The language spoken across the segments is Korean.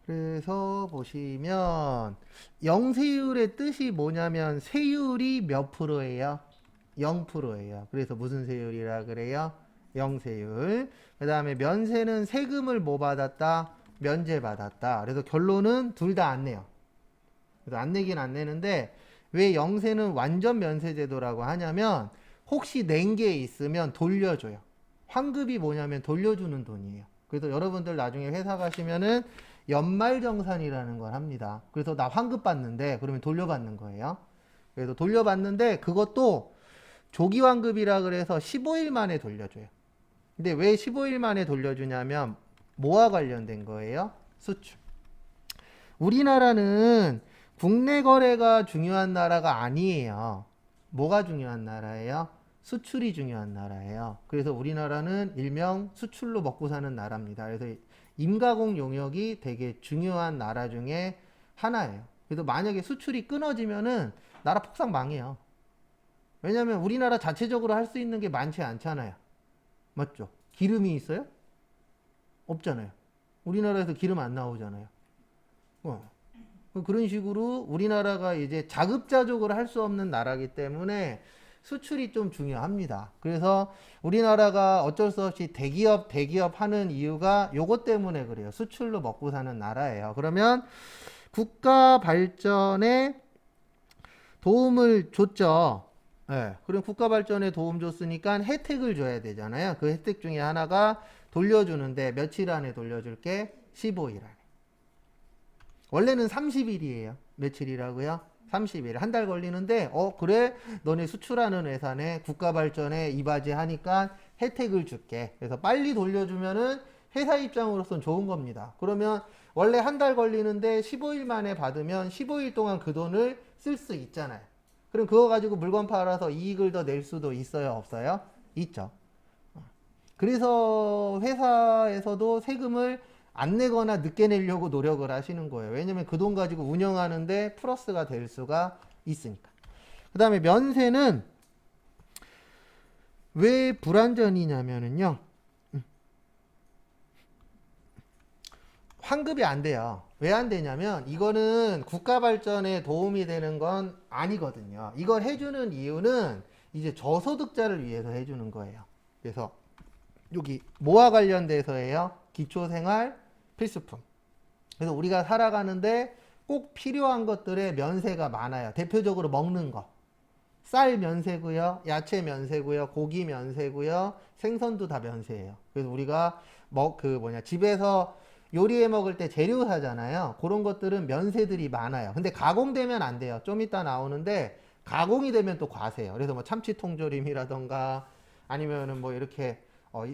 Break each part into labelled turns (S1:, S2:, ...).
S1: 그래서 보시면 영세율의 뜻이 뭐냐면 세율이 몇 프로예요? 0%예요. 그래서 무슨 세율이라 그래요? 영세율. 그 다음에 면세는 세금을 뭐 받았다? 면제받았다. 그래서 결론은 둘 다 안 내요. 그래서 안 내긴 안 내는데 왜 영세는 완전 면세 제도라고 하냐면 혹시 낸 게 있으면 돌려줘요. 환급이 뭐냐면 돌려주는 돈이에요. 그래서 여러분들 나중에 회사 가시면은 연말정산이라는 걸 합니다. 그래서 나 환급 받는데 그러면 돌려받는 거예요. 그래서 돌려받는데 그것도 조기환급이라 그래서 15일 만에 돌려줘요. 근데 왜 15일 만에 돌려주냐면 뭐와 관련된 거예요? 수출. 우리나라는 국내 거래가 중요한 나라가 아니에요. 뭐가 중요한 나라예요? 수출이 중요한 나라예요. 그래서 우리나라는 일명 수출로 먹고 사는 나라입니다. 그래서 임가공 용역이 되게 중요한 나라 중에 하나예요. 그래서 만약에 수출이 끊어지면은 나라 폭삭 망해요. 왜냐면 우리나라 자체적으로 할 수 있는 게 많지 않잖아요. 맞죠? 기름이 있어요? 없잖아요. 우리나라에서 기름 안 나오잖아요. 그런 식으로 우리나라가 이제 자급자족을 할 수 없는 나라이기 때문에 수출이 좀 중요합니다. 그래서 우리나라가 어쩔 수 없이 대기업 하는 이유가 요것 때문에 그래요. 수출로 먹고 사는 나라예요. 그러면 국가 발전에 도움을 줬죠. 예. 그럼 국가 발전에 도움 줬으니까 혜택을 줘야 되잖아요. 그 혜택 중에 하나가 돌려주는데 며칠 안에 돌려줄게? 15일 안에. 원래는 30일이에요. 며칠이라고요? 30일. 한 달 걸리는데, 그래? 너네 수출하는 회사네. 국가 발전에 이바지 하니까 혜택을 줄게. 그래서 빨리 돌려주면은 회사 입장으로선 좋은 겁니다. 그러면 원래 한 달 걸리는데 15일 만에 받으면 15일 동안 그 돈을 쓸 수 있잖아요. 그럼 그거 가지고 물건 팔아서 이익을 더 낼 수도 있어요? 없어요? 있죠. 그래서 회사에서도 세금을 안 내거나 늦게 내려고 노력을 하시는 거예요. 왜냐면 그 돈 가지고 운영하는데 플러스가 될 수가 있으니까. 그 다음에 면세는 왜 불완전이냐면요. 환급이 안 돼요. 왜 안 되냐면 이거는 국가 발전에 도움이 되는 건 아니거든요. 이걸 해주는 이유는 이제 저소득자를 위해서 해주는 거예요. 그래서 여기 뭐와 관련돼서예요? 기초생활 필수품. 그래서 우리가 살아가는데 꼭 필요한 것들의 면세가 많아요. 대표적으로 먹는 거. 쌀 면세고요, 야채 면세고요, 고기 면세고요, 생선도 다 면세예요. 그래서 우리가 집에서 요리해 먹을 때 재료 사잖아요. 그런 것들은 면세들이 많아요. 근데 가공되면 안 돼요. 좀 이따 나오는데 가공이 되면 또 과세예요. 그래서 뭐 참치 통조림이라던가 아니면은 뭐 이렇게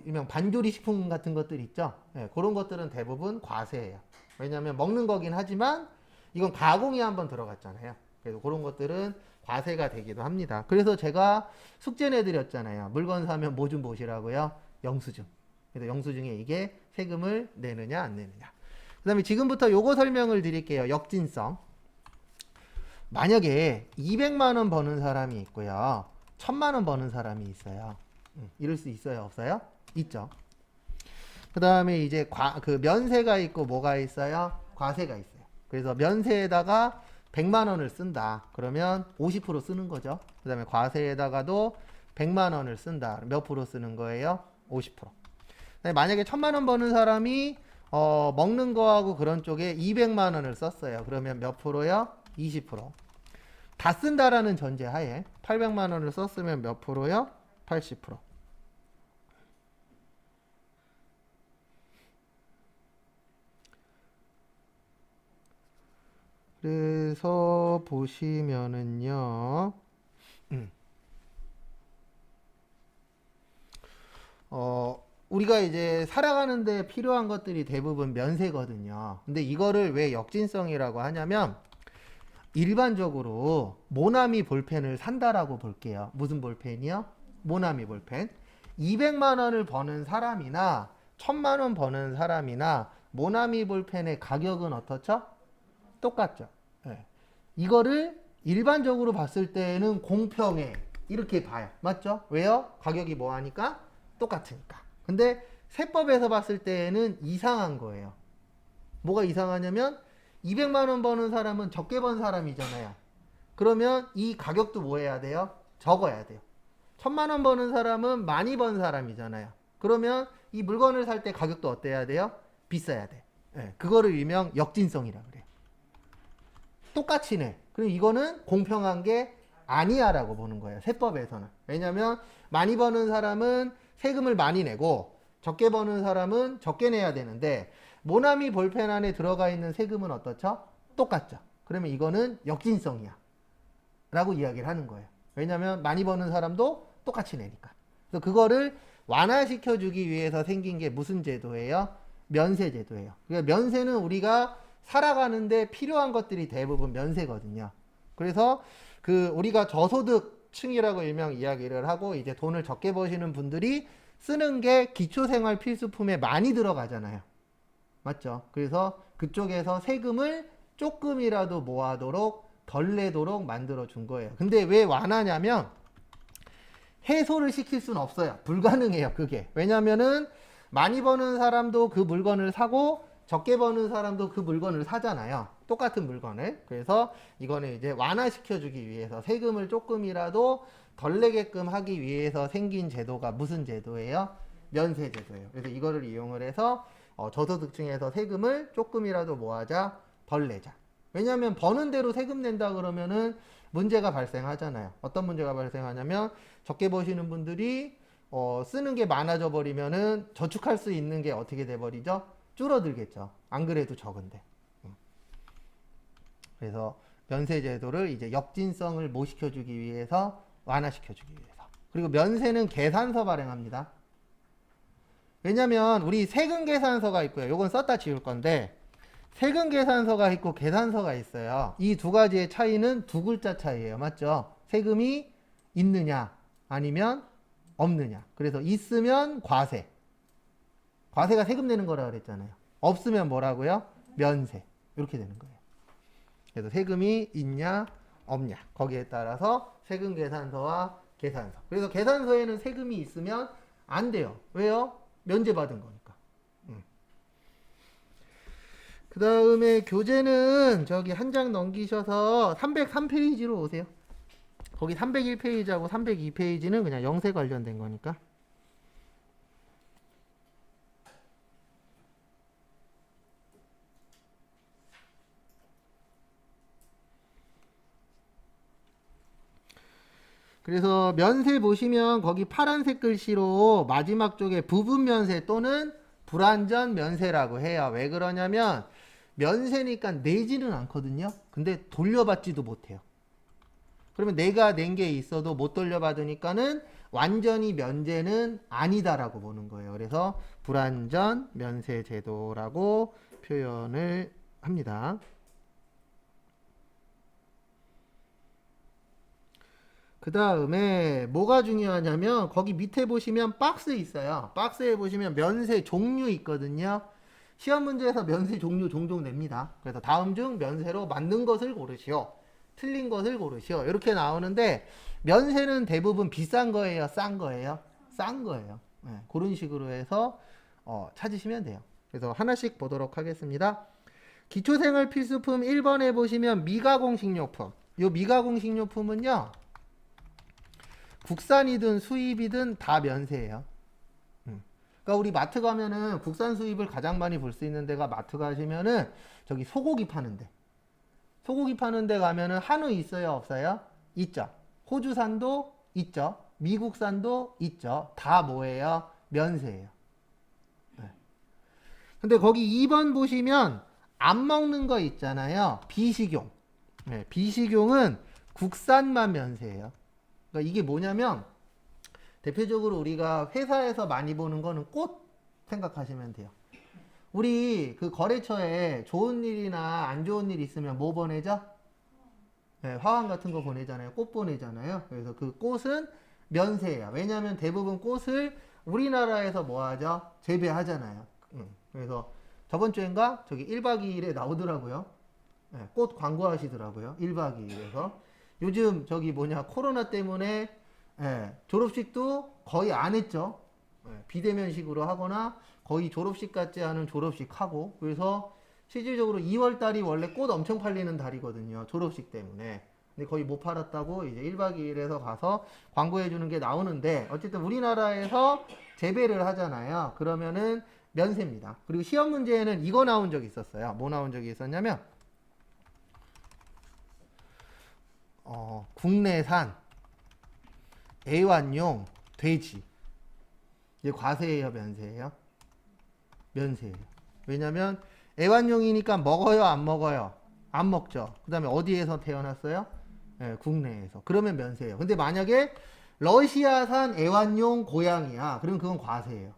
S1: 일명 반조리 식품 같은 것들 있죠. 네, 그런 것들은 대부분 과세예요. 왜냐하면 먹는 거긴 하지만 이건 가공이 한번 들어갔잖아요. 그래서 그런 것들은 과세가 되기도 합니다. 그래서 제가 숙제 내드렸잖아요. 물건 사면 뭐 좀 보시라고요? 영수증. 그래서 영수증에 이게 세금을 내느냐 안 내느냐. 그 다음에 지금부터 요거 설명을 드릴게요. 역진성. 만약에 200만 원 버는 사람이 있고요. 1000만 원 버는 사람이 있어요. 이럴 수 있어요? 없어요? 있죠. 그 다음에 이제 그 면세가 있고 뭐가 있어요? 과세가 있어요. 그래서 면세에다가 100만 원을 쓴다. 그러면 50% 쓰는 거죠. 그 다음에 과세에다가도 100만 원을 쓴다. 몇 프로 쓰는 거예요? 50%. 만약에 1000만 원 버는 사람이 먹는 거하고 그런 쪽에 200만 원을 썼어요. 그러면 몇 프로요? 20%. 다 쓴다라는 전제하에 800만 원을 썼으면 몇 프로요? 80%. 그래서 보시면은요. 우리가 이제 살아가는데 필요한 것들이 대부분 면세거든요. 근데 이거를 왜 역진성이라고 하냐면 일반적으로 모나미 볼펜을 산다라고 볼게요. 무슨 볼펜이요? 모나미 볼펜. 200만 원을 버는 사람이나 1000만 원 버는 사람이나 모나미 볼펜의 가격은 어떻죠? 똑같죠. 네. 이거를 일반적으로 봤을 때는 공평해. 이렇게 봐요. 맞죠? 왜요? 가격이 뭐 하니까? 똑같으니까. 근데 세법에서 봤을 때는 이상한 거예요. 뭐가 이상하냐면 200만 원 버는 사람은 적게 번 사람이잖아요. 그러면 이 가격도 뭐 해야 돼요? 적어야 돼요. 1000만 원 버는 사람은 많이 번 사람이잖아요. 그러면 이 물건을 살 때 가격도 어때야 돼요? 비싸야 돼. 네, 그거를 일명 역진성이라 그래요. 똑같이네. 그럼 이거는 공평한 게 아니야라고 보는 거예요. 세법에서는. 왜냐하면 많이 버는 사람은 세금을 많이 내고 적게 버는 사람은 적게 내야 되는데 모나미 볼펜 안에 들어가 있는 세금은 어떻죠? 똑같죠. 그러면 이거는 역진성이야 라고 이야기를 하는 거예요. 왜냐하면 많이 버는 사람도 똑같이 내니까. 그래서 그거를 완화시켜 주기 위해서 생긴 게 무슨 제도예요? 면세 제도예요. 그러니까 면세는 우리가 살아가는데 필요한 것들이 대부분 면세거든요. 그래서 그 우리가 저소득층이라고 일명 이야기를 하고 이제 돈을 적게 버시는 분들이 쓰는 게 기초생활 필수품에 많이 들어가잖아요. 맞죠? 그래서 그쪽에서 세금을 조금이라도 모아도록 덜 내도록 만들어 준 거예요. 근데 왜 완화냐면 해소를 시킬 수는 없어요. 불가능해요, 그게. 왜냐면은 많이 버는 사람도 그 물건을 사고 적게 버는 사람도 그 물건을 사잖아요. 똑같은 물건을. 그래서 이거는 이제 완화시켜 주기 위해서 세금을 조금이라도 덜 내게끔 하기 위해서 생긴 제도가 무슨 제도예요? 면세 제도예요. 그래서 이거를 이용을 해서 저소득층에서 세금을 조금이라도 모아자, 덜 내자. 왜냐하면 버는 대로 세금 낸다 그러면은 문제가 발생하잖아요. 어떤 문제가 발생하냐면 적게 버시는 분들이 쓰는 게 많아져 버리면은 저축할 수 있는 게 어떻게 돼 버리죠? 줄어들겠죠. 안 그래도 적은데. 그래서 면세 제도를 이제 역진성을 못 시켜주기 위해서 완화시켜주기 위해서. 그리고 면세는 계산서 발행합니다. 왜냐면 우리 세금 계산서가 있고요. 요건 썼다 지울 건데 세금 계산서가 있고 계산서가 있어요. 이 두 가지의 차이는 두 글자 차이예요. 맞죠? 세금이 있느냐 아니면 없느냐. 그래서 있으면 과세. 과세가 세금 내는 거라 그랬잖아요. 없으면 뭐라고요? 면세. 이렇게 되는 거예요. 그래서 세금이 있냐 없냐 거기에 따라서 세금 계산서와 계산서. 그래서 계산서에는 세금이 있으면 안 돼요. 왜요? 면제받은 거니까. 그 다음에 교재는 저기 한 장 넘기셔서 303페이지로 오세요. 거기 301페이지하고 302페이지는 그냥 영세 관련된 거니까. 그래서 면세 보시면 거기 파란색 글씨로 마지막 쪽에 부분 면세 또는 불완전 면세라고 해요. 왜 그러냐면 면세니까 내지는 않거든요. 근데 돌려받지도 못해요. 그러면 내가 낸 게 있어도 못 돌려받으니까는 완전히 면제는 아니다라고 보는 거예요. 그래서 불완전 면세 제도라고 표현을 합니다. 그 다음에 뭐가 중요하냐면 거기 밑에 보시면 박스 있어요. 박스에 보시면 면세 종류 있거든요. 시험 문제에서 면세 종류 종종 냅니다. 그래서 다음 중 면세로 맞는 것을 고르시오. 틀린 것을 고르시오. 이렇게 나오는데 면세는 대부분 비싼 거예요? 싼 거예요? 싼 거예요. 네, 그런 식으로 해서 찾으시면 돼요. 그래서 하나씩 보도록 하겠습니다. 기초생활 필수품 1번에 보시면 미가공식료품. 요 미가공식료품은요. 국산이든 수입이든 다 면세예요. 그러니까 우리 마트 가면은 국산 수입을 가장 많이 볼 수 있는 데가 마트 가시면은 저기 소고기 파는데 소고기 파는 데 가면은 한우 있어요 없어요? 있죠. 호주산도 있죠. 미국산도 있죠. 다 뭐예요? 면세예요. 네. 근데 거기 2번 보시면 안 먹는 거 있잖아요. 비식용. 네, 비식용은 국산만 면세예요. 그러니까 이게 뭐냐면 대표적으로 우리가 회사에서 많이 보는 거는 꽃 생각하시면 돼요. 우리 그 거래처에 좋은 일이나 안 좋은 일 있으면 뭐 보내죠? 네, 화환 같은 거 보내잖아요. 꽃 보내잖아요. 그래서 그 꽃은 면세예요. 왜냐하면 대부분 꽃을 우리나라에서 뭐 하죠? 재배하잖아요. 그래서 저번 주엔가 저기 1박 2일에 나오더라고요. 네, 꽃 광고하시더라고요. 1박 2일에서. 요즘 저기 뭐냐 코로나 때문에 졸업식도 거의 안 했죠. 비대면식으로 하거나 거의 졸업식 같지 않은 졸업식 하고 그래서 실질적으로 2월 달이 원래 꽃 엄청 팔리는 달이거든요. 졸업식 때문에. 근데 거의 못 팔았다고 이제 1박 2일에서 가서 광고해 주는 게 나오는데 어쨌든 우리나라에서 재배를 하잖아요. 그러면은 면세입니다. 그리고 시험 문제에는 이거 나온 적이 있었어요. 뭐 나온 적이 있었냐면 국내산 애완용 돼지. 이게 과세예요, 면세예요? 면세예요. 왜냐면 애완용이니까 먹어요, 안 먹어요? 안 먹죠. 그 다음에 어디에서 태어났어요? 네, 국내에서. 그러면 면세예요. 근데 만약에 러시아산 애완용 고양이야. 그러면 그건 과세예요.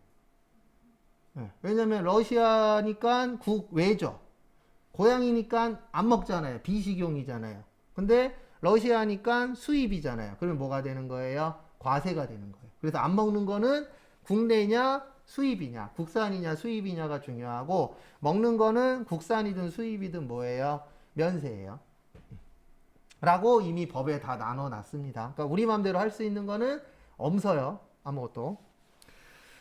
S1: 네, 왜냐면 러시아니까 국외죠. 고양이니까 안 먹잖아요. 비식용이잖아요. 근데 러시아니까 수입이잖아요. 그러면 뭐가 되는 거예요? 과세가 되는 거예요. 그래서 안 먹는 거는 국내냐 수입이냐, 국산이냐 수입이냐가 중요하고, 먹는 거는 국산이든 수입이든 뭐예요? 면세예요. 라고 이미 법에 다 나눠 놨습니다. 그러니까 우리 마음대로 할 수 있는 거는 없어요. 아무것도.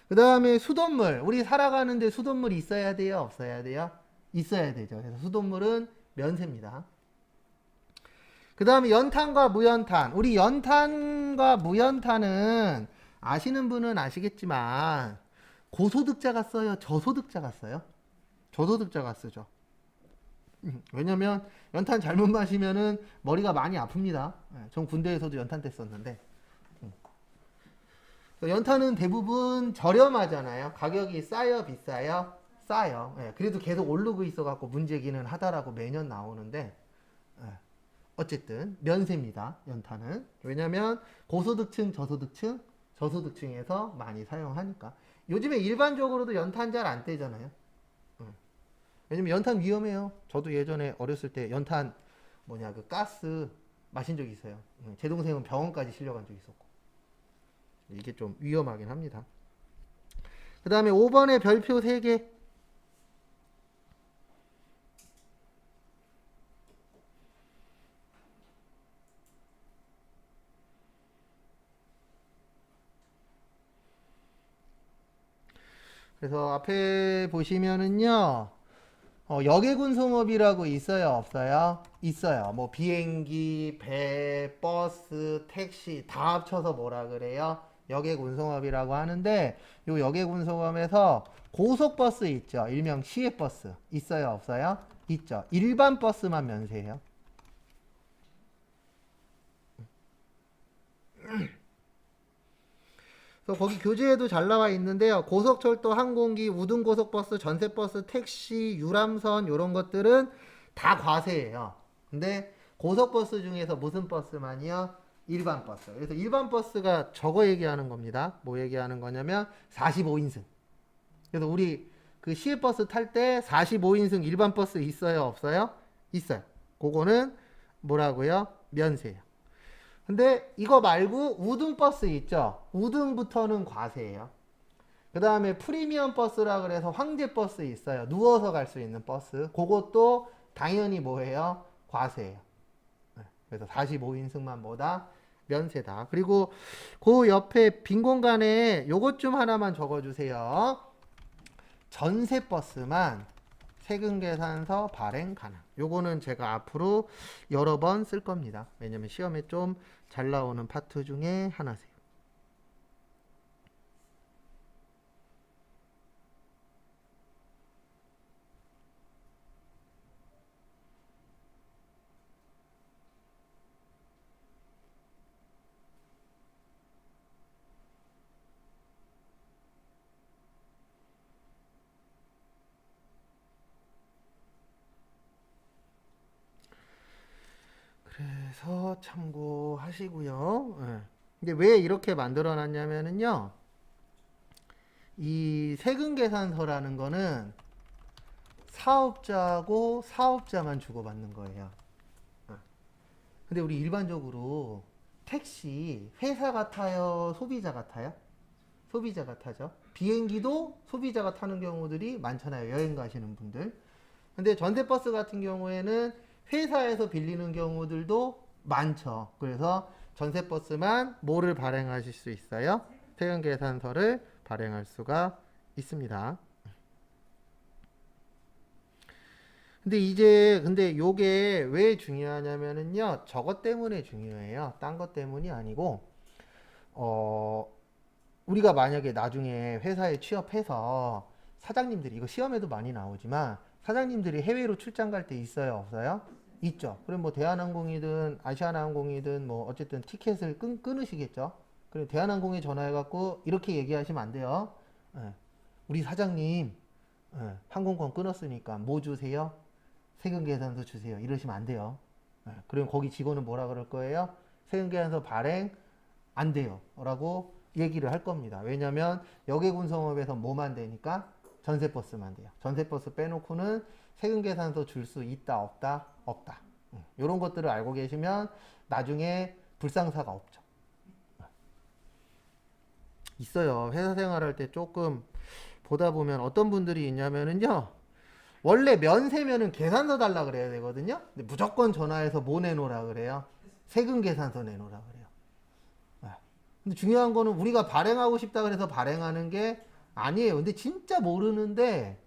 S1: 그 다음에 수돗물. 우리 살아가는데 수돗물이 있어야 돼요? 없어야 돼요? 있어야 되죠. 그래서 수돗물은 면세입니다. 그 다음에 연탄과 무연탄. 우리 연탄과 무연탄은 아시는 분은 아시겠지만 고소득자가 써요? 저소득자가 써요? 저소득자가 쓰죠. 왜냐면 연탄 잘못 마시면은 머리가 많이 아픕니다. 전 군대에서도 연탄 때 썼는데. 연탄은 대부분 저렴하잖아요. 가격이 싸요, 비싸요? 싸요. 그래도 계속 오르고 있어갖고 문제기는 하다라고 매년 나오는데, 어쨌든 면세입니다. 연탄은. 왜냐면 고소득층, 저소득층에서 많이 사용하니까. 요즘에 일반적으로도 연탄 잘 안 떼잖아요. 왜냐면 연탄 위험해요. 저도 예전에 어렸을 때 연탄 그 가스 마신 적이 있어요. 제 동생은 병원까지 실려간 적이 있었고. 이게 좀 위험하긴 합니다. 그 다음에 5번에 별표 3개. 그래서 앞에 보시면은요, 여객운송업이라고 있어요, 없어요? 있어요. 뭐 비행기, 배, 버스, 택시 다 합쳐서 뭐라 그래요? 여객운송업이라고 하는데, 요 여객운송업에서 고속버스 있죠? 일명 시외버스 있어요, 없어요? 있죠. 일반 버스만 면세해요. 그래서 거기 교재에도 잘 나와 있는데요. 고속철도, 항공기, 우등고속버스, 전세버스, 택시, 유람선 이런 것들은 다 과세예요. 근데 고속버스 중에서 무슨 버스만이요? 일반 버스. 그래서 일반 버스가 저거 얘기하는 겁니다. 뭐 얘기하는 거냐면 45인승. 그래서 우리 그 시외버스 탈 때 45인승 일반 버스 있어요, 없어요? 있어요. 그거는 뭐라고요? 면세예요. 근데 이거 말고 우등버스 있죠? 우등부터는 과세예요. 그 다음에 프리미엄 버스라 그래서 황제버스 있어요. 누워서 갈 수 있는 버스. 그것도 당연히 뭐예요? 과세예요. 그래서 45인승만 뭐다? 면세다. 그리고 그 옆에 빈 공간에 요것 좀 하나만 적어주세요. 전세버스만 세금계산서 발행 가능. 요거는 제가 앞으로 여러 번 쓸 겁니다. 왜냐면 시험에 좀 잘 나오는 파트 중에 하나세요. 그래서 참고하시고요. 근데 왜 이렇게 만들어 놨냐면은요. 이 세금계산서라는 거는 사업자하고 사업자만 주고받는 거예요. 근데 우리 일반적으로 택시 회사가 타요? 소비자가 타요? 소비자가 타죠. 비행기도 소비자가 타는 경우들이 많잖아요. 여행 가시는 분들. 근데 전세버스 같은 경우에는 회사에서 빌리는 경우들도 많죠. 그래서 전세버스만 뭐를 발행하실 수 있어요? 세금계산서를 발행할 수가 있습니다. 근데 요게 왜 중요하냐면은요, 저것 때문에 중요해요. 딴 것 때문이 아니고, 어, 우리가 만약에 나중에 회사에 취업해서 사장님들이, 이거 시험에도 많이 나오지만, 사장님들이 해외로 출장 갈 때 있어요, 없어요? 있죠. 그럼 뭐 대한항공이든 아시아나항공이든 뭐 어쨌든 티켓을 끊으시겠죠. 그리고 대한항공에 전화해갖고 이렇게 얘기하시면 안 돼요. 예, 우리 사장님, 항공권 끊었으니까 뭐 주세요? 세금 계산서 주세요. 이러시면 안 돼요. 그럼 거기 직원은 뭐라 그럴 거예요? 세금 계산서 발행 안 돼요. 라고 얘기를 할 겁니다. 왜냐면 여객운송업에서 뭐만 되니까? 전세버스만 돼요. 전세버스 빼놓고는 세금 계산서 줄 수 있다, 없다? 없다. 이런 것들을 알고 계시면 나중에 불상사가 없죠. 있어요. 회사 생활할 때 조금 보다 보면 어떤 분들이 있냐면은요. 원래 면세면은 계산서 달라 그래야 되거든요. 근데 무조건 전화해서 뭐 내놓으라 그래요? 세금 계산서 내놓으라 그래요. 근데 중요한 거는 우리가 발행하고 싶다 그래서 발행하는 게 아니에요. 근데 진짜 모르는데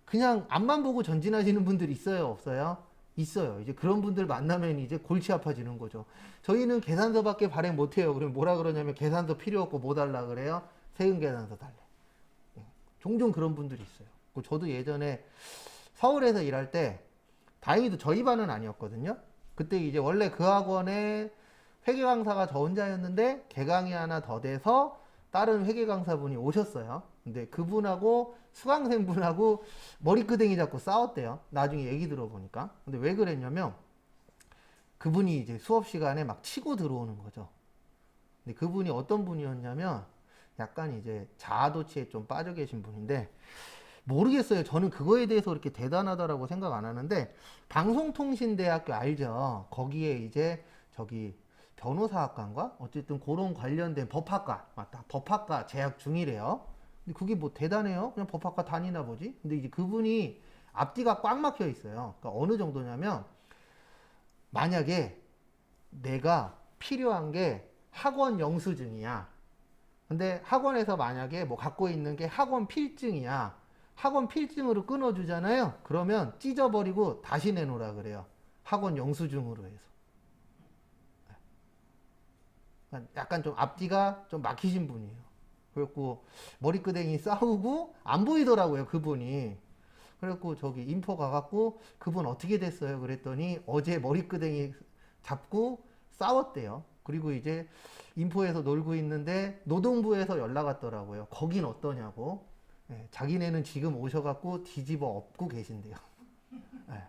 S1: 그냥 앞만 보고 전진하시는 분들이 있어요, 없어요? 있어요. 이제 그런 분들 만나면 이제 골치 아파지는 거죠. 저희는 계산서밖에 발행 못 해요. 그럼 뭐라 그러냐면 계산서 필요 없고 뭐 달라 그래요? 세금 계산서 달래. 종종 그런 분들이 있어요. 저도 예전에 서울에서 일할 때 다행히도 저희 반은 아니었거든요. 그때 이제 원래 그 학원에 회계 강사가 저 혼자였는데 개강이 하나 더 돼서 다른 회계 강사분이 오셨어요. 근데 그분하고 수강생분하고 머리끄댕이 잡고 싸웠대요. 나중에 얘기 들어보니까. 근데 왜 그랬냐면 그분이 이제 수업 시간에 막 치고 들어오는 거죠. 근데 그분이 어떤 분이었냐면 약간 이제 자아도취에 좀 빠져 계신 분인데 모르겠어요. 저는 그거에 대해서 그렇게 대단하다라고 생각 안 하는데 방송통신대학교 알죠? 거기에 이제 저기 변호사학과인가? 어쨌든 그런 관련된 법학과 맞다. 법학과 재학 중이래요. 근데 그게 뭐 대단해요? 그냥 법학과 다니나 보지? 근데 이제 그분이 앞뒤가 꽉 막혀 있어요. 그러니까 어느 정도냐면 만약에 내가 필요한 게 학원 영수증이야. 근데 학원에서 만약에 뭐 갖고 있는 게 학원 필증이야. 학원 필증으로 끊어주잖아요. 그러면 찢어버리고 다시 내놓으라 그래요. 학원 영수증으로 해서. 약간 좀 앞뒤가 좀 막히신 분이에요. 그래갖고 머리끄댕이 싸우고 안 보이더라고요, 그분이. 그래갖고 저기 인포 가갖고 그분 어떻게 됐어요? 그랬더니 어제 머리끄댕이 잡고 싸웠대요. 그리고 이제 인포에서 놀고 있는데 노동부에서 연락 왔더라고요. 거긴 어떠냐고. 예, 자기네는 지금 오셔갖고 뒤집어 엎고 계신대요. 예.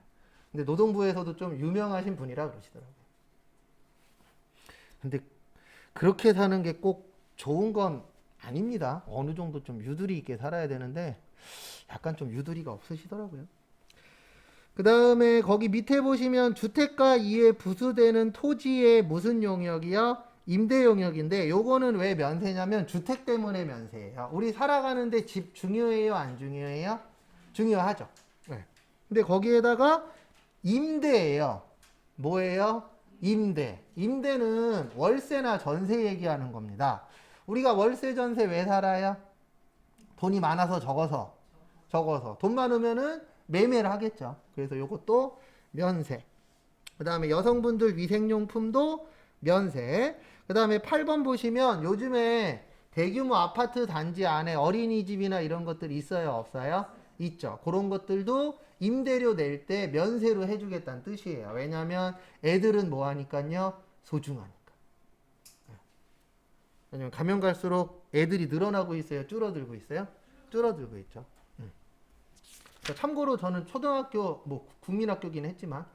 S1: 근데 노동부에서도 좀 유명하신 분이라 그러시더라고요. 근데 그렇게 사는 게 꼭 좋은 건 아닙니다. 어느 정도 좀 유두리 있게 살아야 되는데 약간 좀 유두리가 없으시더라고요. 그 다음에 거기 밑에 보시면 주택가 이에 부수되는 토지의 무슨 용역이요? 임대 용역인데 요거는 왜 면세냐면 주택 때문에 면세예요. 우리 살아가는데 집 중요해요? 안 중요해요? 중요하죠. 네. 근데 거기에다가 임대예요. 뭐예요? 임대. 임대는 월세나 전세 얘기하는 겁니다. 우리가 월세 전세 왜 살아요? 돈이 많아서 적어서 돈 많으면은 매매를 하겠죠. 그래서 요것도 면세. 그 다음에 여성분들 위생용품도 면세. 그 다음에 8번 보시면 요즘에 대규모 아파트 단지 안에 어린이집이나 이런 것들이 있어요? 없어요? 있죠. 그런 것들도 임대료 낼 때 면세로 해주겠다는 뜻이에요. 왜냐하면 애들은 뭐 하니까요? 소중하니까. 왜냐면 가면 갈수록 애들이 늘어나고 있어요? 줄어들고 있어요? 줄어들고 있죠. 참고로 저는 초등학교, 뭐 국민학교긴 했지만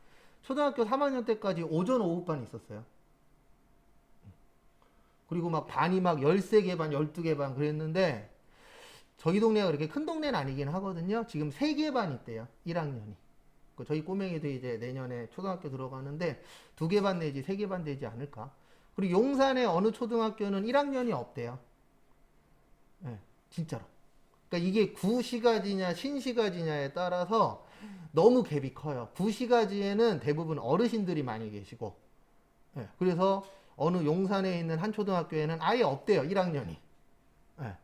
S1: 초등학교 3학년 때까지 오전 오후반 있었어요. 그리고 막 반이 막 13개 반, 12개 반 그랬는데 저희 동네가 그렇게 큰 동네는 아니긴 하거든요. 지금 3개 반 있대요. 1학년이. 저희 꼬맹이도 이제 내년에 초등학교 들어가는데 2개 반 내지 3개 반 되지 않을까. 그리고 용산의 어느 초등학교는 1학년이 없대요. 네, 진짜로. 그러니까 이게 구시가지냐 신시가지냐에 따라서 너무 갭이 커요. 구시가지에는 대부분 어르신들이 많이 계시고, 네, 그래서 어느 용산에 있는 한 초등학교에는 아예 없대요. 1학년이. 네.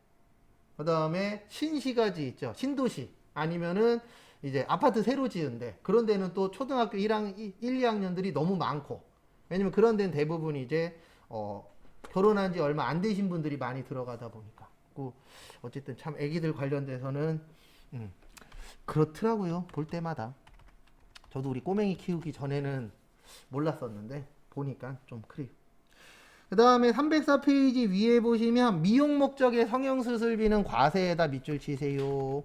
S1: 그 다음에 신시가지 있죠. 신도시. 아니면은 이제 아파트 새로 지은데 그런 데는 또 초등학교 2학년들이 너무 많고 왜냐면 그런 데는 대부분 이제 결혼한 지 얼마 안 되신 분들이 많이 들어가다 보니까 어쨌든 참 애기들 관련돼서는 그렇더라고요. 볼 때마다. 저도 우리 꼬맹이 키우기 전에는 몰랐었는데 보니까 좀 그래요. 그 다음에 304페이지 위에 보시면 미용 목적의 성형수술비는 과세에다 밑줄 치세요.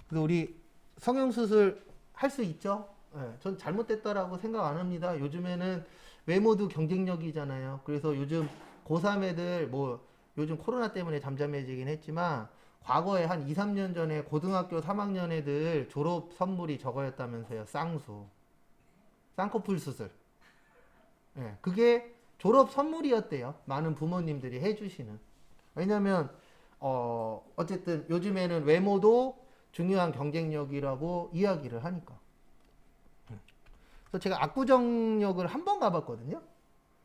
S1: 그래서 우리 성형수술 할 수 있죠? 네, 전 잘못됐다라고 생각 안 합니다. 요즘에는 외모도 경쟁력이잖아요. 그래서 요즘 고3 애들 요즘 코로나 때문에 잠잠해지긴 했지만 과거에 한 2, 3년 전에 고등학교 3학년 애들 졸업 선물이 저거였다면서요. 쌍꺼풀 수술. 예, 그게 졸업 선물이었대요. 많은 부모님들이 해주시는. 왜냐면 어쨌든 요즘에는 외모도 중요한 경쟁력이라고 이야기를 하니까. 그래서 제가 압구정역을 한 번 가봤거든요.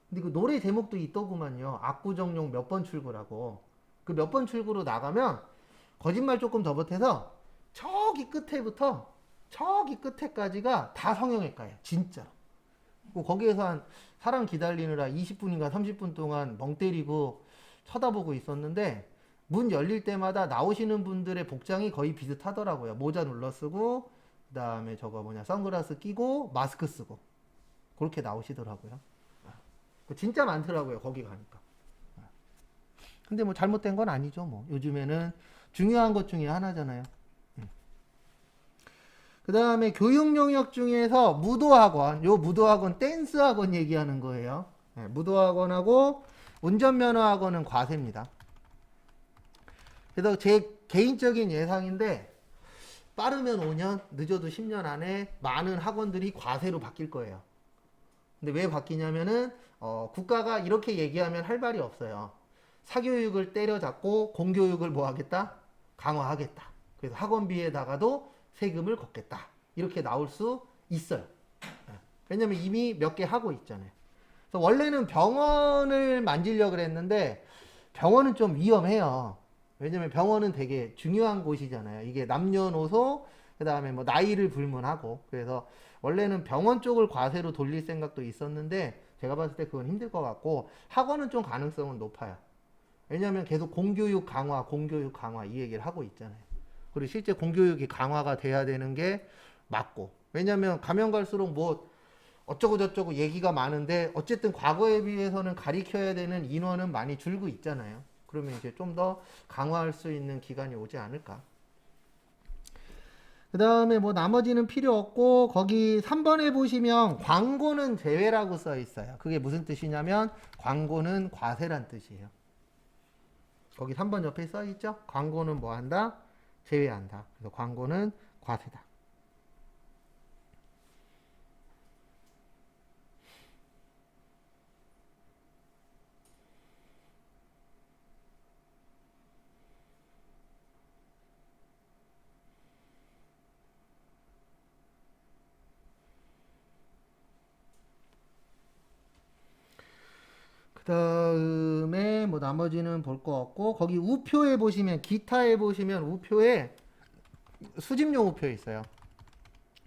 S1: 근데 그 노래 제목도 있더구만요. 압구정역 몇 번 출구라고. 그 몇 번 출구로 나가면 거짓말 조금 더 보태서 저기 끝에부터 저기 끝에까지가 다 성형외과예요. 진짜로. 거기에서 한 사람 기다리느라 20분인가 30분 동안 멍 때리고 쳐다보고 있었는데 문 열릴 때마다 나오시는 분들의 복장이 거의 비슷하더라고요. 모자 눌러 쓰고 그다음에 선글라스 끼고 마스크 쓰고 그렇게 나오시더라고요. 진짜 많더라고요. 거기 가니까. 근데 뭐 잘못된 건 아니죠. 뭐 요즘에는 중요한 것 중에 하나잖아요. 그 다음에 교육 영역 중에서 무도학원, 요 무도학원 댄스학원 얘기하는 거예요. 네, 무도학원하고 운전면허학원은 과세입니다. 그래서 제 개인적인 예상인데 빠르면 5년, 늦어도 10년 안에 많은 학원들이 과세로 바뀔 거예요. 근데 왜 바뀌냐면은 국가가 이렇게 얘기하면 할 말이 없어요. 사교육을 때려잡고 공교육을 뭐 하겠다? 강화하겠다. 그래서 학원비에다가도 세금을 걷겠다. 이렇게 나올 수 있어요. 왜냐면 이미 몇 개 하고 있잖아요. 그래서 원래는 병원을 만지려고 그랬는데 병원은 좀 위험해요. 왜냐면 병원은 되게 중요한 곳이잖아요. 이게 남녀노소, 그 다음에 뭐 나이를 불문하고. 그래서 원래는 병원 쪽을 과세로 돌릴 생각도 있었는데 제가 봤을 때 그건 힘들 것 같고 학원은 좀 가능성은 높아요. 왜냐면 계속 공교육 강화 이 얘기를 하고 있잖아요. 그리고 실제 공교육이 강화가 돼야 되는 게 맞고. 왜냐면 가면 갈수록 뭐 어쩌고 저쩌고 얘기가 많은데 어쨌든 과거에 비해서는 가리켜야 되는 인원은 많이 줄고 있잖아요. 그러면 이제 좀 더 강화할 수 있는 기간이 오지 않을까. 그 다음에 뭐 나머지는 필요 없고 거기 3번에 보시면 광고는 제외라고 써 있어요. 그게 무슨 뜻이냐면 광고는 과세란 뜻이에요. 거기 3번 옆에 써 있죠? 광고는 뭐 한다? 제외한다. 그래서 광고는 과세다. 그 다음에 뭐 나머지는 볼 거 없고 거기 우표에 보시면 기타에 보시면 우표에 수집용 우표 있어요.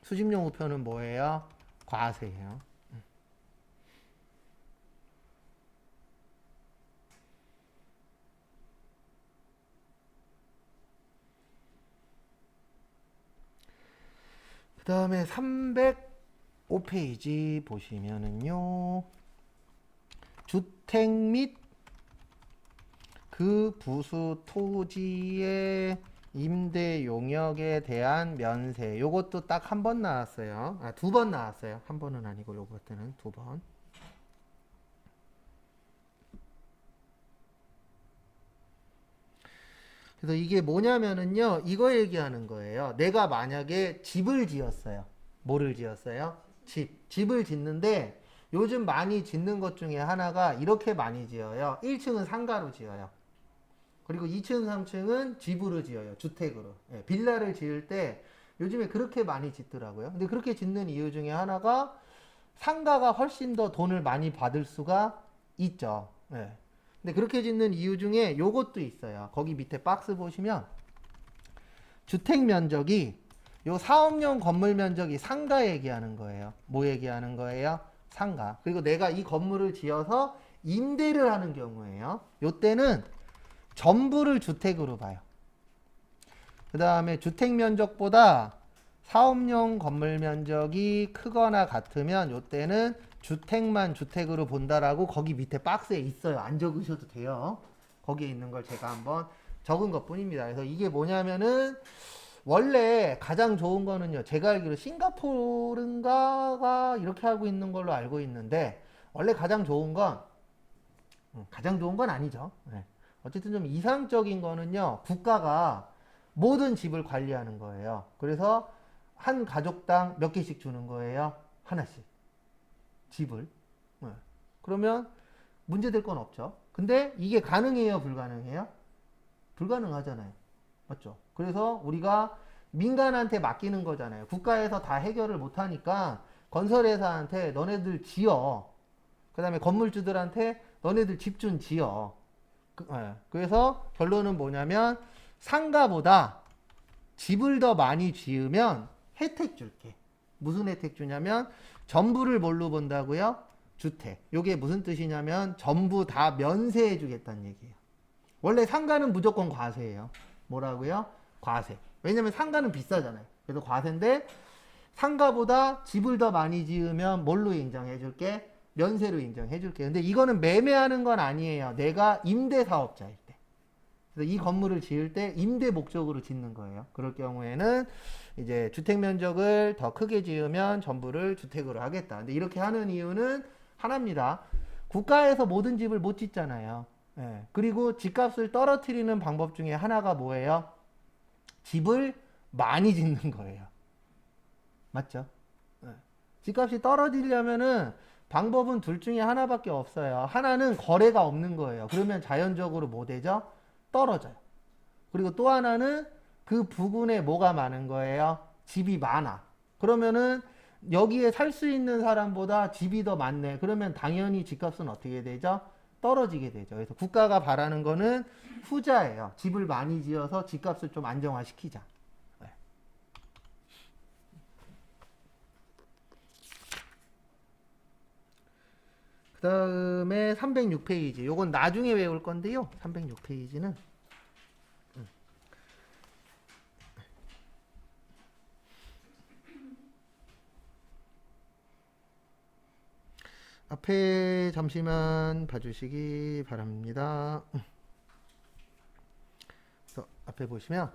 S1: 수집용 우표는 뭐예요? 과세예요. 그 다음에 305페이지 보시면은요. 주택 및 그 부수 토지의 임대 용역에 대한 면세. 요것도 딱 한 번 나왔어요. 아, 2번 나왔어요. 한 번은 아니고 요것들은 2번. 그래서 이게 뭐냐면은요. 이거 얘기하는 거예요. 내가 만약에 집을 지었어요. 뭐를 지었어요? 집을 짓는데 요즘 많이 짓는 것 중에 하나가 이렇게 많이 지어요. 1층은 상가로 지어요. 그리고 2층, 3층은 집으로 지어요. 주택으로. 예, 빌라를 지을 때 요즘에 그렇게 많이 짓더라고요. 근데 그렇게 짓는 이유 중에 하나가 상가가 훨씬 더 돈을 많이 받을 수가 있죠. 예. 근데 그렇게 짓는 이유 중에 요것도 있어요. 거기 밑에 박스 보시면 주택 면적이 요 사업용 건물 면적이 상가 얘기하는 거예요. 뭐 얘기하는 거예요? 상가. 그리고 내가 이 건물을 지어서 임대를 하는 경우에요. 요때는 전부를 주택으로 봐요. 그 다음에 주택 면적보다 사업용 건물 면적이 크거나 같으면 요때는 주택만 주택으로 본다라고 거기 밑에 박스에 있어요. 안 적으셔도 돼요. 거기에 있는 걸 제가 한번 적은 것 뿐입니다. 그래서 이게 뭐냐면은 원래 가장 좋은 거는요. 제가 알기로 싱가포르인가가 이렇게 하고 있는 걸로 알고 있는데 원래 가장 좋은 건 아니죠. 네. 어쨌든 좀 이상적인 거는요. 국가가 모든 집을 관리하는 거예요. 그래서 한 가족당 몇 개씩 주는 거예요? 하나씩. 집을. 네. 그러면 문제될 건 없죠. 근데 이게 가능해요? 불가능해요? 불가능하잖아요. 맞죠? 그래서 우리가 민간한테 맡기는 거잖아요. 국가에서 다 해결을 못하니까 건설회사한테 너네들 지어. 그 다음에 건물주들한테 너네들 집 좀 지어. 그래서 결론은 뭐냐면 상가보다 집을 더 많이 지으면 혜택 줄게. 무슨 혜택 주냐면 전부를 뭘로 본다고요? 주택. 요게 무슨 뜻이냐면 전부 다 면세해 주겠다는 얘기예요. 원래 상가는 무조건 과세예요. 뭐라고요? 과세. 왜냐면 상가는 비싸잖아요. 그래서 과세인데 상가보다 집을 더 많이 지으면 뭘로 인정해 줄게? 면세로 인정해 줄게. 근데 이거는 매매하는 건 아니에요. 내가 임대 사업자일 때. 그래서 이 건물을 지을 때 임대 목적으로 짓는 거예요. 그럴 경우에는 이제 주택 면적을 더 크게 지으면 전부를 주택으로 하겠다. 근데 이렇게 하는 이유는 하나입니다. 국가에서 모든 집을 못 짓잖아요. 예. 그리고 집값을 떨어뜨리는 방법 중에 하나가 뭐예요? 집을 많이 짓는 거예요. 맞죠? 예. 집값이 떨어지려면은 방법은 둘 중에 하나밖에 없어요. 하나는 거래가 없는 거예요. 그러면 자연적으로 뭐 되죠? 떨어져요. 그리고 또 하나는 그 부근에 뭐가 많은 거예요? 집이 많아. 그러면은 여기에 살 수 있는 사람보다 집이 더 많네. 그러면 당연히 집값은 어떻게 되죠? 떨어지게 되죠. 그래서 국가가 바라는 거는 후자예요. 집을 많이 지어서 집값을 좀 안정화시키자. 네. 그 다음에 306페이지. 요건 나중에 외울 건데요. 306페이지는 앞에 잠시만 봐주시기 바랍니다. 앞에 보시면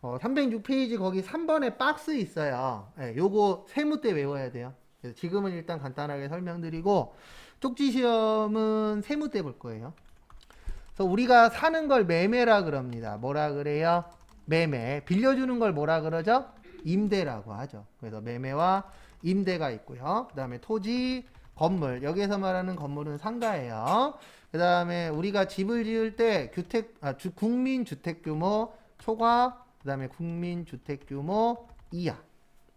S1: 306페이지 거기 3번에 박스 있어요. 네, 요거 세무 때 외워야 돼요. 그래서 지금은 일단 간단하게 설명드리고 쪽지 시험은 세무 때 볼 거예요. 그래서 우리가 사는 걸 매매라 그럽니다. 뭐라 그래요? 매매. 빌려주는 걸 뭐라 그러죠? 임대라고 하죠. 그래서 매매와 임대가 있고요. 그 다음에 토지, 건물. 여기에서 말하는 건물은 상가예요. 그 다음에 우리가 집을 지을 때 국민주택규모 초과, 그 다음에 국민주택규모 이하.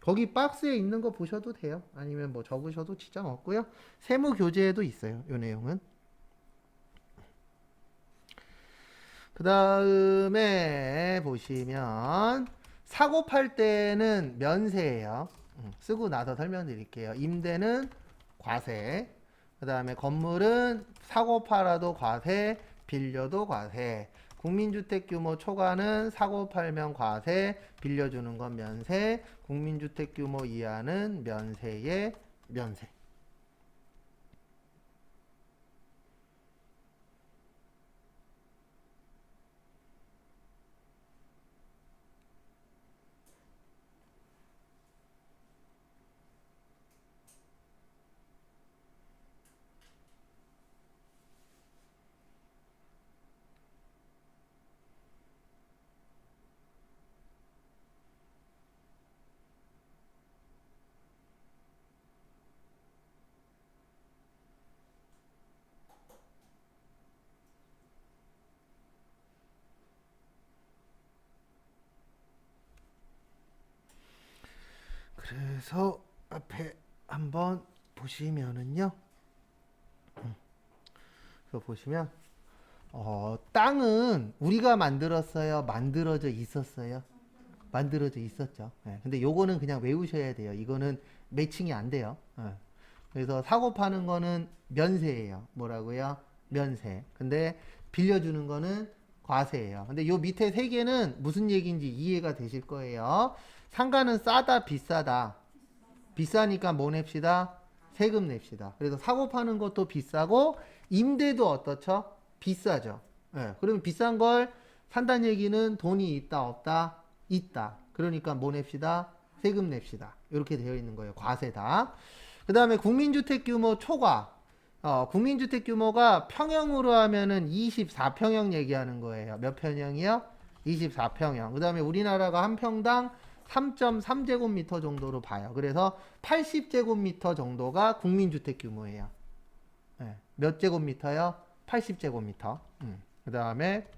S1: 거기 박스에 있는 거 보셔도 돼요. 아니면 뭐 적으셔도 지장 없고요. 세무교재에도 있어요. 이 내용은. 그 다음에 보시면 사고 팔 때는 면세예요. 쓰고 나서 설명드릴게요. 임대는 과세. 그 다음에 건물은 사고 팔아도 과세, 빌려도 과세. 국민주택 규모 초과는 사고 팔면 과세, 빌려주는 건 면세. 국민주택 규모 이하는 면세의 면세. 그래서 앞에 한번 보시면은요. 그래서 보시면 땅은 우리가 만들었어요? 만들어져 있었어요? 만들어져 있었죠. 예, 근데 요거는 그냥 외우셔야 돼요. 이거는 매칭이 안 돼요. 예. 그래서 사고 파는 거는 면세예요. 뭐라고요? 면세. 근데 빌려주는 거는 과세예요. 근데 요 밑에 세 개는 무슨 얘기인지 이해가 되실 거예요. 상가는 싸다, 비싸다. 비싸니까 뭐 냅시다? 세금 냅시다. 그래서 사고 파는 것도 비싸고 임대도 어떻죠? 비싸죠. 예, 그러면 비싼 걸 산다는 얘기는 돈이 있다, 없다? 있다. 그러니까 뭐 냅시다? 세금 냅시다. 이렇게 되어 있는 거예요. 과세다. 그 다음에 국민주택 규모 초과. 국민주택 규모가 평형으로 하면은 24평형 얘기하는 거예요. 몇 평형이요? 24평형. 그 다음에 우리나라가 한 평당 3.3제곱미터 정도로 봐요. 그래서 80제곱미터 정도가 국민주택 규모예요. 네. 몇 제곱미터요? 80제곱미터. 그 다음에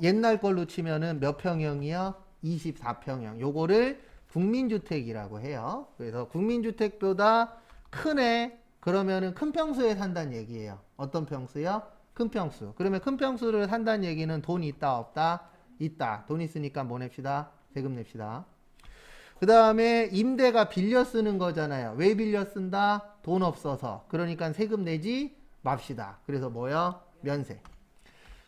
S1: 옛날 걸로 치면은 몇 평형이요? 24평형. 요거를 국민주택이라고 해요. 그래서 국민주택보다 큰 애, 그러면은 큰 평수에 산다는 얘기예요. 어떤 평수요? 큰 평수. 그러면 큰 평수를 산다는 얘기는 돈이 있다, 없다? 있다. 돈 있으니까 뭐 냅시다? 세금 냅시다. 그 다음에 임대가 빌려 쓰는 거잖아요. 왜 빌려 쓴다? 돈 없어서. 그러니까 세금 내지 맙시다. 그래서 뭐요? 면세.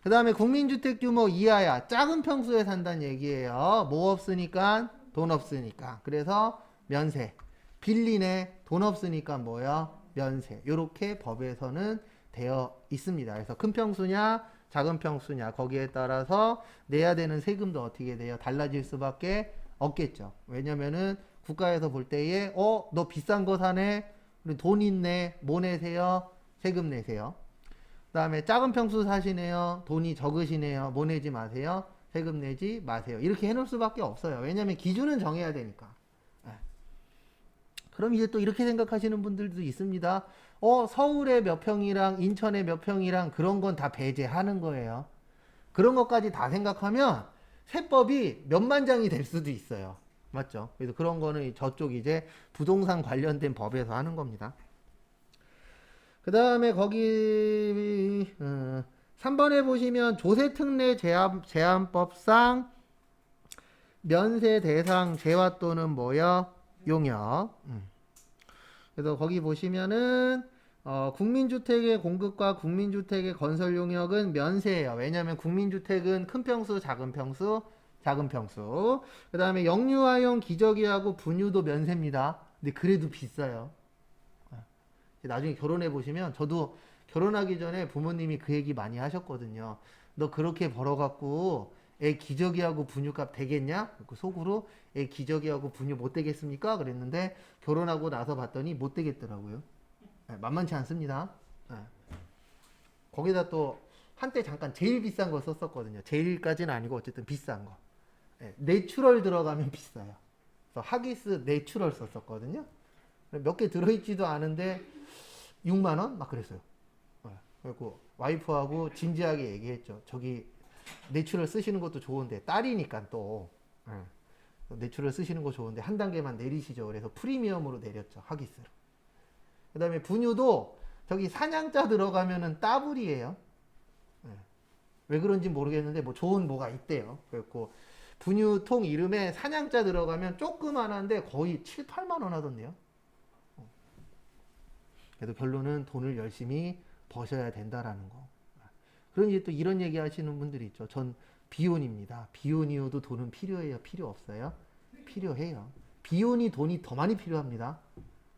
S1: 그 다음에 국민주택 규모 이하야. 작은 평수에 산다는 얘기예요. 뭐 없으니까? 돈 없으니까. 그래서 면세. 빌리네. 돈 없으니까 뭐요? 면세. 요렇게 법에서는 되어 있습니다. 그래서 큰 평수냐, 작은 평수냐, 거기에 따라서 내야 되는 세금도 어떻게 돼요? 달라질 수밖에 없겠죠. 왜냐면은 국가에서 볼 때에, 너 비싼 거 사네? 돈 있네? 뭐 내세요? 세금 내세요. 그 다음에 작은 평수 사시네요? 돈이 적으시네요? 뭐 내지 마세요? 세금 내지 마세요. 이렇게 해놓을 수밖에 없어요. 왜냐면 기준은 정해야 되니까. 그럼 이제 또 이렇게 생각하시는 분들도 있습니다. 서울의 몇 평이랑 인천의 몇 평이랑 그런 건 다 배제하는 거예요. 그런 것까지 다 생각하면 세법이 몇만 장이 될 수도 있어요. 맞죠? 그래서 그런 거는 저쪽 이제 부동산 관련된 법에서 하는 겁니다. 그 다음에 거기 3번에 보시면 조세특례 제한법상 면세 대상 재화 또는 뭐요? 용역. 그래서 거기 보시면은 국민주택의 공급과 국민주택의 건설 용역은 면세예요. 왜냐하면 국민주택은 큰 평수, 작은 평수, 작은 평수. 그 다음에 영유아용 기저귀하고 분유도 면세입니다. 근데 그래도 비싸요. 나중에 결혼해 보시면, 저도 결혼하기 전에 부모님이 그 얘기 많이 하셨거든요. 너 그렇게 벌어갖고 애 기저귀하고 분유값 되겠냐? 속으로 애 기저귀하고 분유 못 되겠습니까? 그랬는데 결혼하고 나서 봤더니 못 되겠더라고요. 만만치 않습니다. 거기다 또 한때 잠깐 제일 비싼 거 썼었거든요. 제일까지는 아니고 어쨌든 비싼 거. 내추럴 들어가면 비싸요. 그래서 하기스 내추럴 썼었거든요. 몇 개 들어있지도 않은데 6만 원? 막 그랬어요. 그리고 와이프하고 진지하게 얘기했죠. 저기 내추럴 쓰시는 것도 좋은데 딸이니까 또 내추럴 쓰시는 거 좋은데 한 단계만 내리시죠. 그래서 프리미엄으로 내렸죠. 하기스로. 그 다음에 분유도 저기 사냥자 들어가면은 따블이에요. 왜 그런지 모르겠는데 뭐 좋은 뭐가 있대요. 그래갖고 분유통 이름에 사냥자 들어가면 조그만한데 거의 7, 8만 원 하던데요. 그래도 결론은 돈을 열심히 버셔야 된다라는 거. 그러니 또 이런 얘기 하시는 분들이 있죠. 전 비혼입니다. 비혼이어도 돈은 필요해요? 필요 없어요? 필요해요. 비혼이 돈이 더 많이 필요합니다.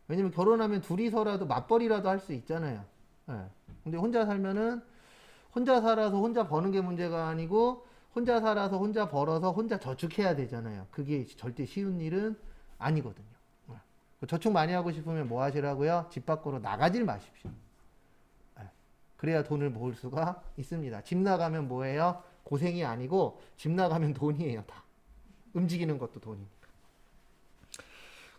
S1: 왜냐면 결혼하면 둘이서라도 맞벌이라도 할 수 있잖아요. 근데 혼자 살면은 혼자 살아서 혼자 버는 게 문제가 아니고 혼자 살아서 혼자 벌어서 혼자 저축해야 되잖아요. 그게 절대 쉬운 일은 아니거든요. 저축 많이 하고 싶으면 뭐 하시라고요? 집 밖으로 나가질 마십시오. 그래야 돈을 모을 수가 있습니다. 집 나가면 뭐예요? 고생이 아니고 집 나가면 돈이에요. 다. 움직이는 것도 돈이니까.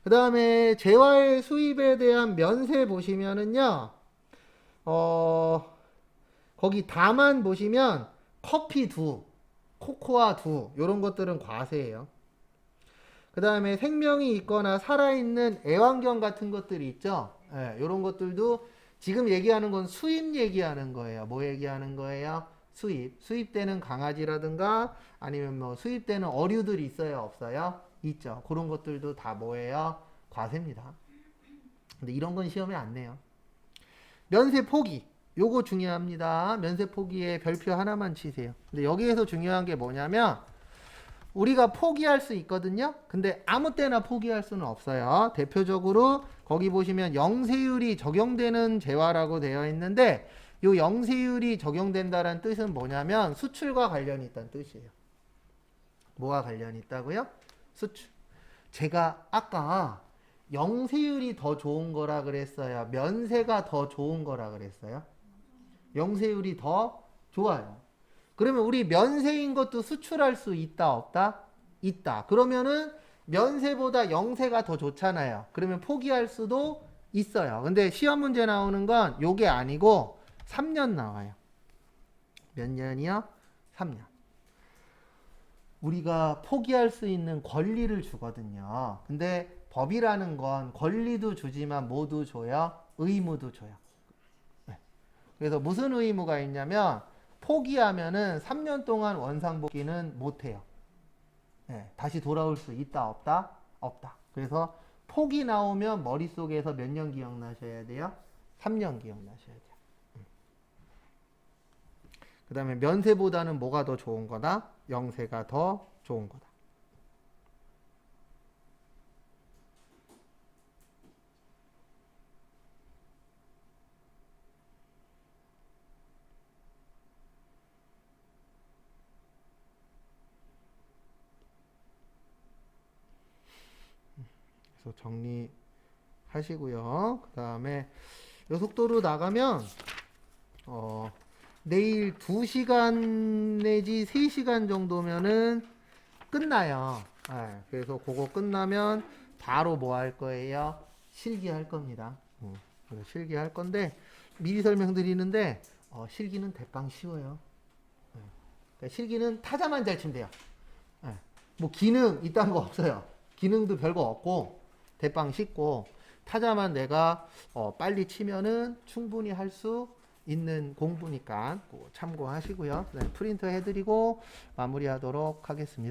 S1: 그 다음에 재활 수입에 대한 면세 보시면은요. 거기 다만 보시면 커피 두, 코코아 두 요런 것들은 과세예요. 그 다음에 생명이 있거나 살아있는 애완견 같은 것들이 있죠. 요런 것들도 지금 얘기하는 건 수입 얘기하는 거예요. 뭐 얘기하는 거예요? 수입. 수입되는 강아지라든가 아니면 뭐 수입되는 어류들이 있어요? 없어요? 있죠. 그런 것들도 다 뭐예요? 과세입니다. 근데 이런 건 시험에 안 내요. 면세 포기. 요거 중요합니다. 면세 포기에 별표 하나만 치세요. 근데 여기에서 중요한 게 뭐냐면 우리가 포기할 수 있거든요. 근데 아무 때나 포기할 수는 없어요. 대표적으로 거기 보시면 영세율이 적용되는 재화라고 되어 있는데 이 영세율이 적용된다는 뜻은 뭐냐면 수출과 관련이 있다는 뜻이에요. 뭐와 관련이 있다고요? 수출. 제가 아까 영세율이 더 좋은 거라 그랬어요. 면세가 더 좋은 거라 그랬어요. 영세율이 더 좋아요. 그러면 우리 면세인 것도 수출할 수 있다 없다? 있다. 그러면은 면세보다 영세가 더 좋잖아요. 그러면 포기할 수도 있어요. 근데 시험 문제 나오는 건 요게 아니고 3년 나와요. 몇 년이요? 3년. 우리가 포기할 수 있는 권리를 주거든요. 근데 법이라는 건 권리도 주지만 뭐도 줘요? 의무도 줘요. 네. 그래서 무슨 의무가 있냐면 포기하면은 3년 동안 원상복귀는 못해요. 네, 다시 돌아올 수 있다 없다? 없다. 그래서 포기 나오면 머릿속에서 몇 년 기억나셔야 돼요? 3년 기억나셔야 돼요. 그 다음에 면세보다는 뭐가 더 좋은 거다? 영세가 더 좋은 거다. 그래서 정리하시고요. 그 다음에 이 속도로 나가면 내일 2시간 내지 3시간 정도면은 끝나요. 네, 그래서 그거 끝나면 바로 뭐 할 거예요? 실기할 겁니다. 그래서 실기할 건데 미리 설명드리는데 실기는 대빵 쉬워요. 네, 그러니까 실기는 타자만 잘 치면 돼요. 네, 뭐 기능 이딴 거 없어요. 기능도 별거 없고 대빵 쉽고 타자만 내가 빨리 치면은 충분히 할 수 있는 공부니까 참고하시고요. 네, 프린트 해드리고 마무리하도록 하겠습니다.